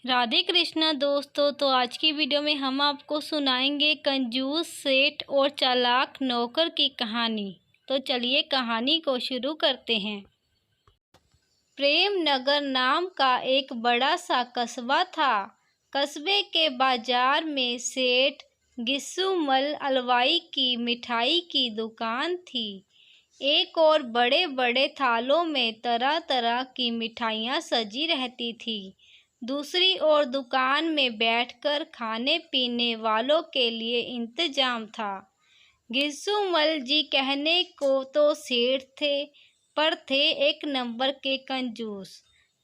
राधे कृष्णा दोस्तों। तो आज की वीडियो में हम आपको सुनाएंगे कंजूस सेठ और चालाक नौकर की कहानी। तो चलिए कहानी को शुरू करते हैं। प्रेमनगर नाम का एक बड़ा सा कस्बा था। कस्बे के बाजार में सेठ गिस्सुमल अलवाई की मिठाई की दुकान थी। एक और बड़े बड़े थालों में तरह तरह की मिठाइयाँ सजी रहती थी। दूसरी ओर दुकान में बैठकर खाने पीने वालों के लिए इंतजाम था। गिस्सुमल जी कहने को तो सेठ थे, पर थे एक नंबर के कंजूस।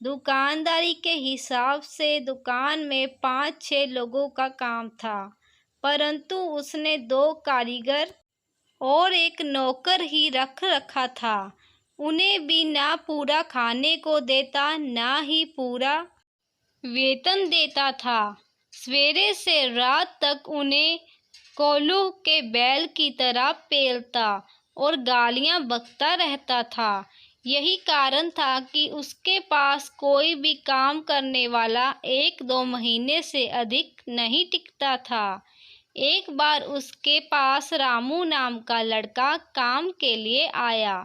दुकानदारी के हिसाब से दुकान में 5-6 लोगों का काम था, परंतु उसने 2 कारीगर और एक नौकर ही रख रखा था। उन्हें भी ना पूरा खाने को देता, ना ही पूरा वेतन देता था। सवेरे से रात तक उन्हें कोल्हू के बैल की तरह पेलता और गालियां बकता रहता था। यही कारण था कि उसके पास कोई भी काम करने वाला 1-2 महीने से अधिक नहीं टिकता था। एक बार उसके पास रामू नाम का लड़का काम के लिए आया।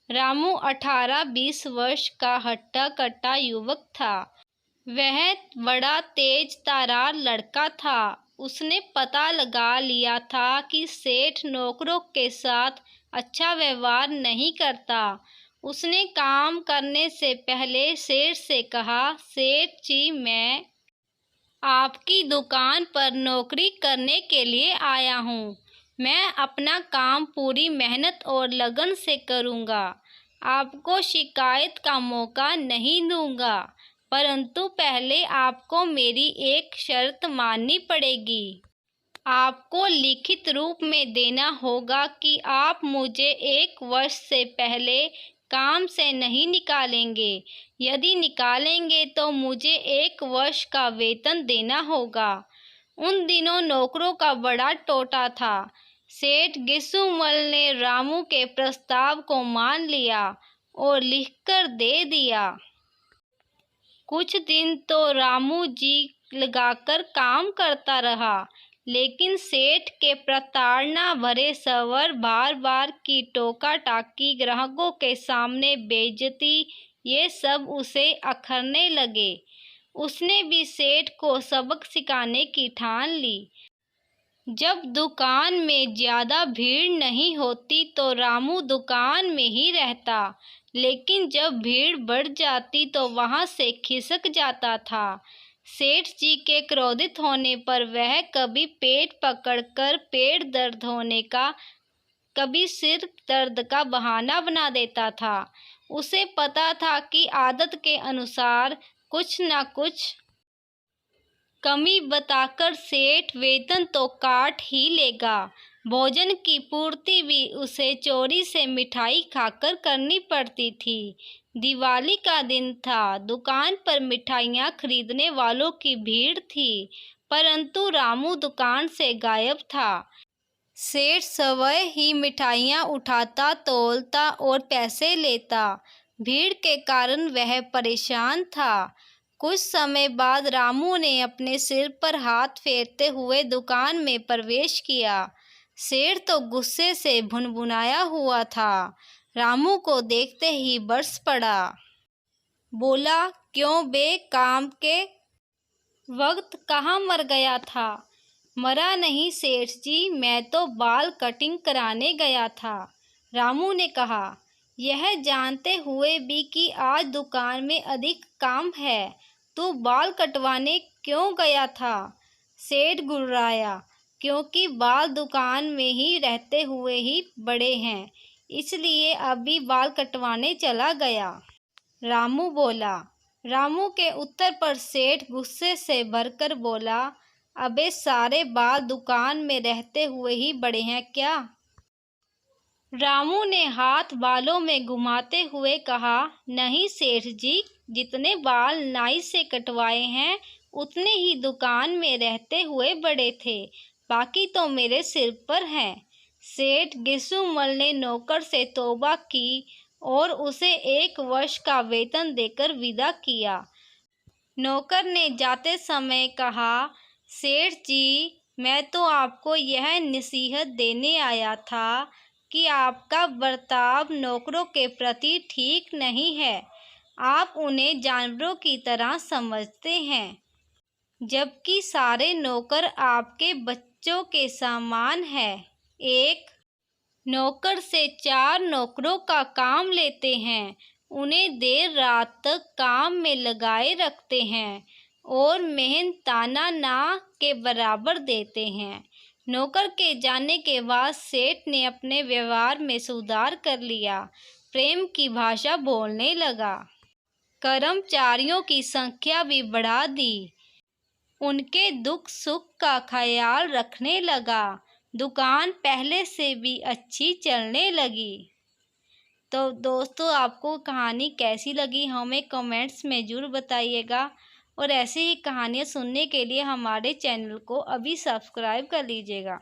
रामू 18-20 वर्ष का हट्टा कट्टा युवक था। वह बड़ा तेज तर्रार लड़का था। उसने पता लगा लिया था कि सेठ नौकरों के साथ अच्छा व्यवहार नहीं करता। उसने काम करने से पहले सेठ से कहा, सेठ जी, मैं आपकी दुकान पर नौकरी करने के लिए आया हूँ। मैं अपना काम पूरी मेहनत और लगन से करूँगा। आपको शिकायत का मौका नहीं दूँगा, परंतु पहले आपको मेरी एक शर्त माननी पड़ेगी। आपको लिखित रूप में देना होगा कि आप मुझे 1 वर्ष से पहले काम से नहीं निकालेंगे। यदि निकालेंगे तो मुझे 1 वर्ष का वेतन देना होगा। उन दिनों नौकरों का बड़ा टोटा था। सेठ गिस्सुमल ने रामू के प्रस्ताव को मान लिया और लिखकर दे दिया। कुछ दिन तो रामू जी लगाकर काम करता रहा, लेकिन सेठ के प्रताड़ना भरे स्वर, बार बार की टोका टाकी, ग्राहकों के सामने बेइज्जती, ये सब उसे अखरने लगे। उसने भी सेठ को सबक सिखाने की ठान ली। जब दुकान में ज्यादा भीड़ नहीं होती तो रामू दुकान में ही रहता, लेकिन जब भीड़ बढ़ जाती तो वहां से खिसक जाता था। सेठ जी के क्रोधित होने पर वह कभी पेट पकड़कर पेट दर्द होने का, कभी सिर दर्द का बहाना बना देता था। उसे पता था कि आदत के अनुसार कुछ न कुछ कमी बताकर सेठ वेतन तो काट ही लेगा। भोजन की पूर्ति भी उसे चोरी से मिठाई खाकर करनी पड़ती थी। दिवाली का दिन था। दुकान पर मिठाइयाँ खरीदने वालों की भीड़ थी, परंतु रामू दुकान से गायब था। सेठ स्वयं ही मिठाइयाँ उठाता, तौलता और पैसे लेता। भीड़ के कारण वह परेशान था। कुछ समय बाद रामू ने अपने सिर पर हाथ फेरते हुए दुकान में प्रवेश किया। सेठ तो गुस्से से भुनभुनाया हुआ था। रामू को देखते ही बरस पड़ा। बोला, क्यों बे, काम के वक्त कहाँ मर गया था? मरा नहीं सेठ जी, मैं तो बाल कटिंग कराने गया था। रामू ने कहा, यह जानते हुए भी कि आज दुकान में अधिक काम है, तू बाल कटवाने क्यों गया था? सेठ गुर्राया, क्योंकि बाल दुकान में ही रहते हुए ही बड़े हैं, इसलिए अभी बाल कटवाने चला गया। रामू बोला। रामू के उत्तर पर सेठ गुस्से से भरकर बोला, अबे सारे बाल दुकान में रहते हुए ही बड़े हैं क्या? रामू ने हाथ बालों में घुमाते हुए कहा, नहीं सेठ जी, जितने बाल नाई से कटवाए हैं उतने ही दुकान में रहते हुए बड़े थे, बाकी तो मेरे सिर पर हैं। सेठ गिस्सुमल ने नौकर से तौबा की और उसे 1 वर्ष का वेतन देकर विदा किया। नौकर ने जाते समय कहा, सेठ जी, मैं तो आपको यह नसीहत देने आया था कि आपका बर्ताव नौकरों के प्रति ठीक नहीं है। आप उन्हें जानवरों की तरह समझते हैं, जबकि सारे नौकर आपके बच्चों के समान हैं। एक नौकर से 4 नौकरों का काम लेते हैं, उन्हें देर रात तक काम में लगाए रखते हैं और मेहनताना ना के बराबर देते हैं। नौकर के जाने के बाद सेठ ने अपने व्यवहार में सुधार कर लिया, प्रेम की भाषा बोलने लगा, कर्मचारियों की संख्या भी बढ़ा दी, उनके दुख सुख का ख्याल रखने लगा, दुकान पहले से भी अच्छी चलने लगी। तो दोस्तों, आपको कहानी कैसी लगी हमें कमेंट्स में ज़रूर बताइएगा और ऐसे ही कहानियाँ सुनने के लिए हमारे चैनल को अभी सब्सक्राइब कर लीजिएगा।